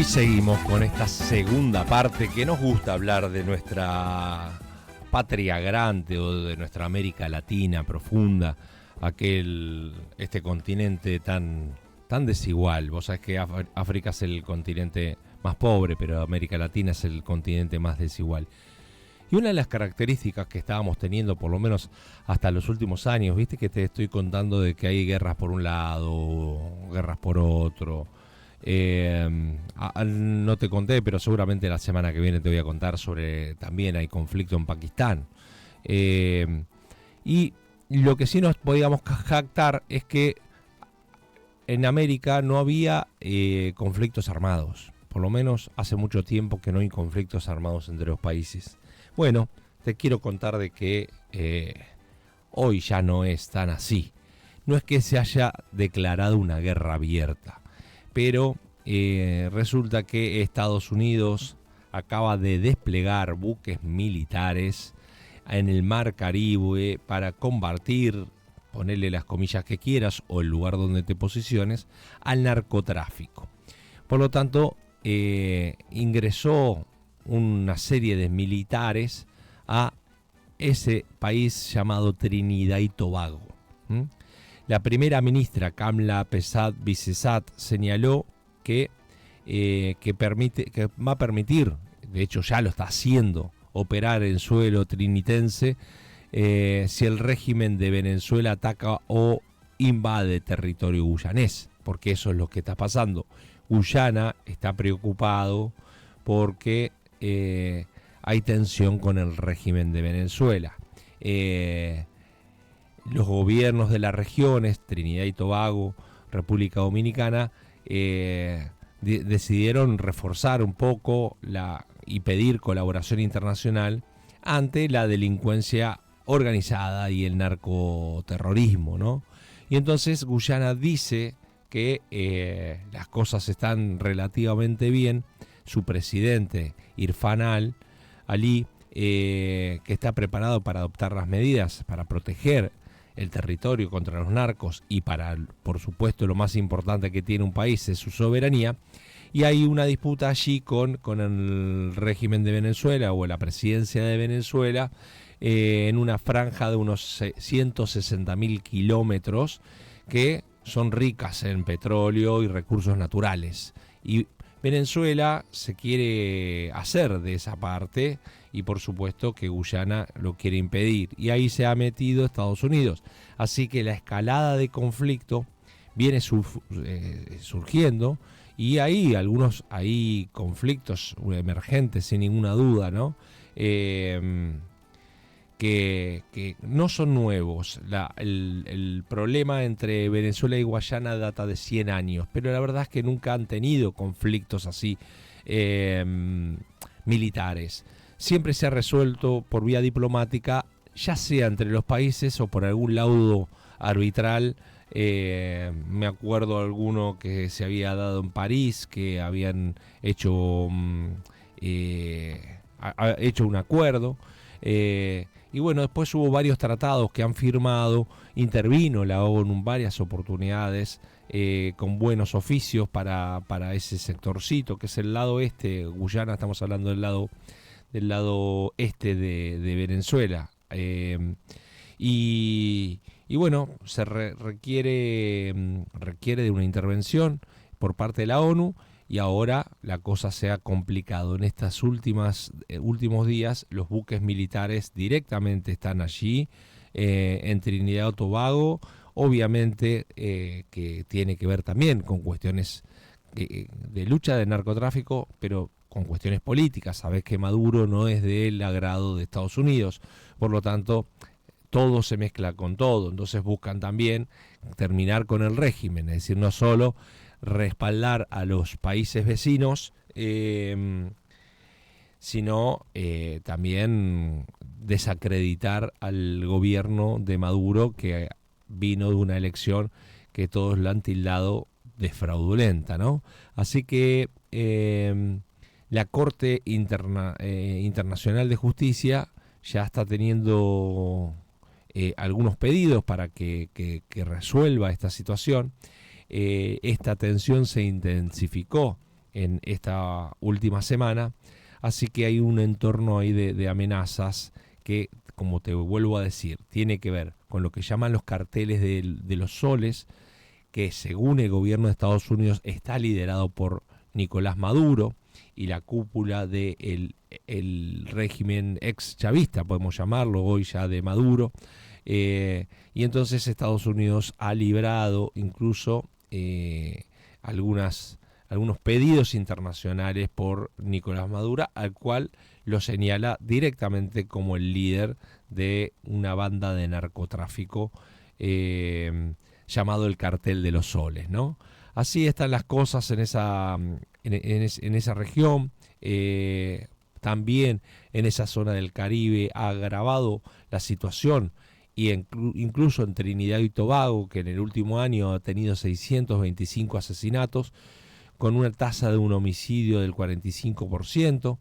Y seguimos con esta segunda parte que nos gusta hablar de nuestra patria grande o de nuestra América Latina profunda, este continente tan desigual. Vos sabés que África es el continente más pobre, pero América Latina es el continente más desigual. Y una de las características que estábamos teniendo, por lo menos hasta los últimos años, viste que te estoy contando de que hay guerras por un lado, guerras por otro. No te conté, pero seguramente la semana que viene te voy a contar sobre también hay conflicto en Pakistán. Y lo que sí nos podíamos jactar es que en América no había conflictos armados. Por lo menos hace mucho tiempo que no hay conflictos armados entre los países. Bueno, te quiero contar de que hoy ya no es tan así. No es que se haya declarado una guerra abierta, pero resulta que Estados Unidos acaba de desplegar buques militares en el Mar Caribe para combatir, ponerle las comillas que quieras o el lugar donde te posiciones, al narcotráfico. Por lo tanto, ingresó una serie de militares a ese país llamado Trinidad y Tobago. La primera ministra, Kamla Persad-Bissessat, señaló que va a permitir, de hecho ya lo está haciendo, operar en suelo trinitense si el régimen de Venezuela ataca o invade territorio guyanés, porque eso es lo que está pasando. Guyana está preocupado porque hay tensión con el régimen de Venezuela. Los gobiernos de las regiones, Trinidad y Tobago, República Dominicana, decidieron reforzar un poco y pedir colaboración internacional ante la delincuencia organizada y el narcoterrorismo, ¿no? Y entonces Guyana dice que las cosas están relativamente bien. Su presidente, Irfan Ali, que está preparado para adoptar las medidas para proteger el territorio contra los narcos y para, por supuesto, lo más importante que tiene un país es su soberanía. Y hay una disputa allí con el régimen de Venezuela o la presidencia de Venezuela en una franja de unos 160.000 kilómetros que son ricas en petróleo y recursos naturales. Y Venezuela se quiere hacer de esa parte y por supuesto que Guyana lo quiere impedir. Y ahí se ha metido Estados Unidos. Así que la escalada de conflicto viene surgiendo y hay hay conflictos emergentes sin ninguna duda, ¿no? Que no son nuevos. El problema entre Venezuela y Guyana data de 100 años, pero la verdad es que nunca han tenido conflictos así militares. Siempre se ha resuelto por vía diplomática, ya sea entre los países o por algún laudo arbitral. Me acuerdo alguno que se había dado en París, que habían hecho un acuerdo. Y bueno, después hubo varios tratados que han firmado, intervino la ONU en varias oportunidades con buenos oficios para ese sectorcito, que es el lado este, Guyana, estamos hablando del lado este de Venezuela. Y bueno, se requiere de una intervención por parte de la ONU. Y ahora la cosa se ha complicado. En estos últimos días los buques militares directamente están allí, en Trinidad y Tobago. Obviamente que tiene que ver también con cuestiones de lucha de narcotráfico, pero con cuestiones políticas. Sabés que Maduro no es del agrado de Estados Unidos. Por lo tanto, todo se mezcla con todo. Entonces buscan también terminar con el régimen. Es decir, no solo respaldar a los países vecinos, sino también desacreditar al gobierno de Maduro, que vino de una elección que todos la han tildado de fraudulenta, ¿no? Así que la Corte Internacional de Justicia ya está teniendo algunos pedidos para que resuelva esta situación. Esta tensión se intensificó en esta última semana. Así que hay un entorno ahí de amenazas que, como te vuelvo a decir, tiene que ver con lo que llaman los carteles de los soles, que según el gobierno de Estados Unidos está liderado por Nicolás Maduro y la cúpula del el régimen ex chavista, podemos llamarlo hoy ya de Maduro. Y entonces Estados Unidos ha librado incluso algunos pedidos internacionales por Nicolás Maduro, al cual lo señala directamente como el líder de una banda de narcotráfico llamado el Cartel de los Soles, ¿no? Así están las cosas en esa región. También en esa zona del Caribe ha agravado la situación, y incluso en Trinidad y Tobago, que en el último año ha tenido 625 asesinatos, con una tasa de un homicidio del 45%,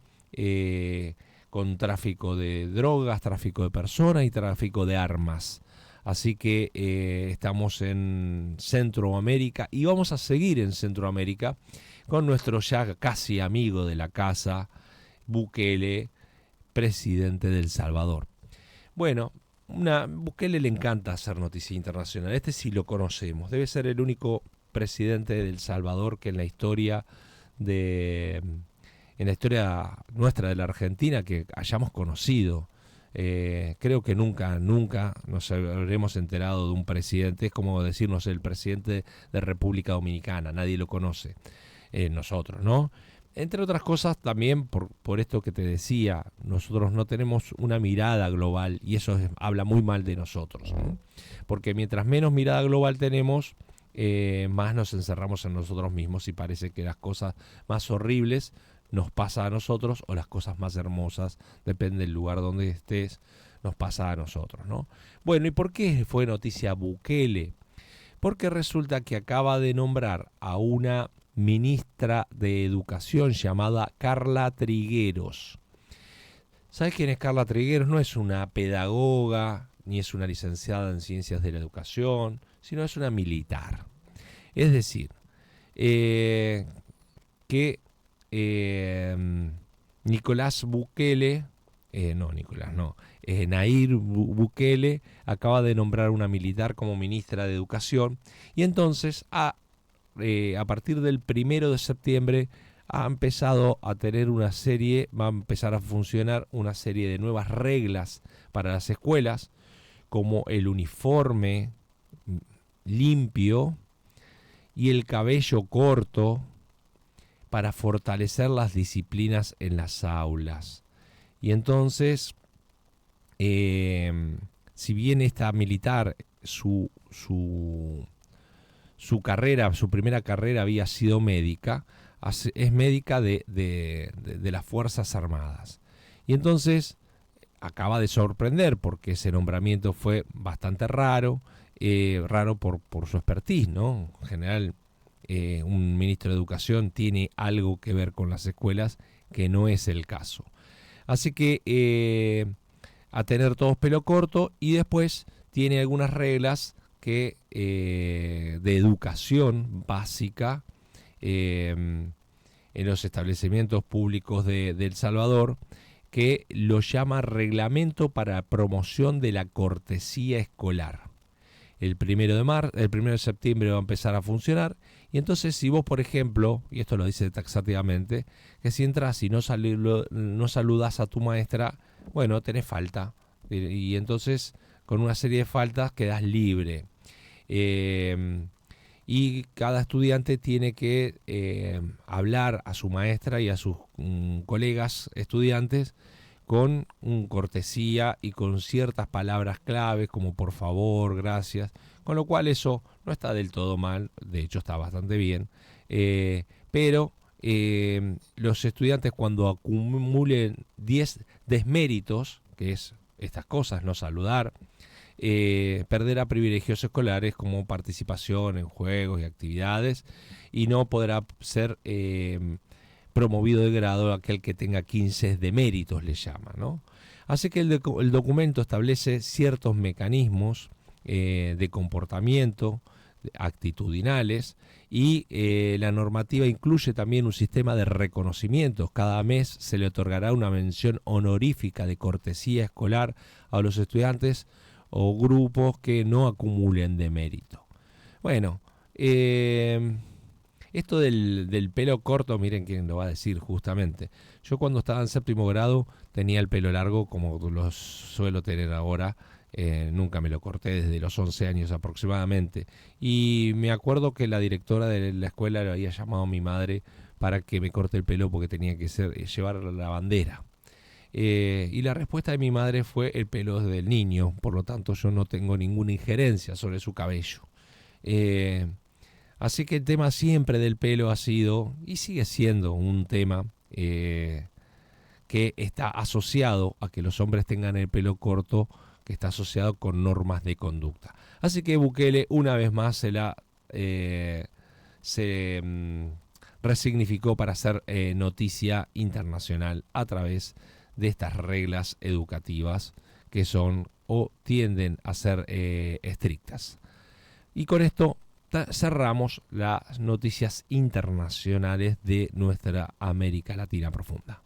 con tráfico de drogas, tráfico de personas y tráfico de armas. Así que estamos en Centroamérica y vamos a seguir en Centroamérica con nuestro ya casi amigo de la casa, Bukele, presidente de El Salvador. Bueno, Bukele le encanta hacer noticia internacional. Este sí lo conocemos. Debe ser el único presidente de El Salvador que en la historia nuestra de la Argentina que hayamos conocido. Creo que nunca nos habremos enterado de un presidente. Es como decirnos el presidente de República Dominicana, nadie lo conoce, nosotros, ¿no? Entre otras cosas también por esto que te decía, nosotros no tenemos una mirada global y eso habla muy mal de nosotros, ¿no? Porque mientras menos mirada global tenemos, más nos encerramos en nosotros mismos y parece que las cosas más horribles nos pasa a nosotros, o las cosas más hermosas, depende del lugar donde estés, nos pasa a nosotros, ¿no? Bueno, ¿y por qué fue noticia Bukele? Porque resulta que acaba de nombrar a una ministra de Educación llamada Carla Trigueros. ¿Sabes quién es Carla Trigueros? No es una pedagoga, ni es una licenciada en Ciencias de la Educación, sino es una militar. Es decir, que Nicolás Bukele, Nayib Bukele acaba de nombrar una militar como ministra de Educación, y entonces a partir del 1 de septiembre ha empezado a tener va a empezar a funcionar una serie de nuevas reglas para las escuelas, como el uniforme limpio y el cabello corto, para fortalecer las disciplinas en las aulas. Y entonces, si bien esta militar, su primera carrera había sido médica, es médica de las Fuerzas Armadas. Y entonces acaba de sorprender porque ese nombramiento fue bastante raro por su expertise, ¿no? En general, un ministro de Educación tiene algo que ver con las escuelas, que no es el caso. Así que a tener todos pelo corto, y después tiene algunas reglas de educación básica en los establecimientos públicos de El Salvador, que lo llama Reglamento para Promoción de la Cortesía Escolar. El 1 de septiembre va a empezar a funcionar. Y entonces, si vos, por ejemplo, y esto lo dice taxativamente, que si entras y no saludas a tu maestra, bueno, tenés falta. Y entonces, con una serie de faltas, quedás libre. Y cada estudiante tiene que hablar a su maestra y a sus colegas estudiantes con cortesía y con ciertas palabras claves como por favor, gracias, con lo cual eso no está del todo mal, de hecho está bastante bien, pero los estudiantes, cuando acumulen 10 desméritos, que es estas cosas, no saludar, perderá privilegios escolares como participación en juegos y actividades, y no podrá ser promovido de grado aquel que tenga 15 deméritos, le llama, ¿no? Así que el documento establece ciertos mecanismos de comportamiento, actitudinales y la normativa incluye también un sistema de reconocimientos. Cada mes se le otorgará una mención honorífica de cortesía escolar a los estudiantes o grupos que no acumulen de mérito. Bueno, esto del pelo corto, miren quién lo va a decir justamente. Yo cuando estaba en séptimo grado tenía el pelo largo como lo suelo tener ahora. Nunca me lo corté desde los 11 años aproximadamente. Y me acuerdo que la directora de la escuela le había llamado a mi madre para que me corte el pelo porque tenía que llevar la bandera. Y la respuesta de mi madre fue: el pelo es del niño, por lo tanto yo no tengo ninguna injerencia sobre su cabello. Así que el tema siempre del pelo ha sido y sigue siendo un tema que está asociado a que los hombres tengan el pelo corto, que está asociado con normas de conducta. Así que Bukele una vez más se resignificó para hacer noticia internacional a través de estas reglas educativas que son o tienden a ser estrictas. Y con esto cerramos las noticias internacionales de nuestra América Latina profunda.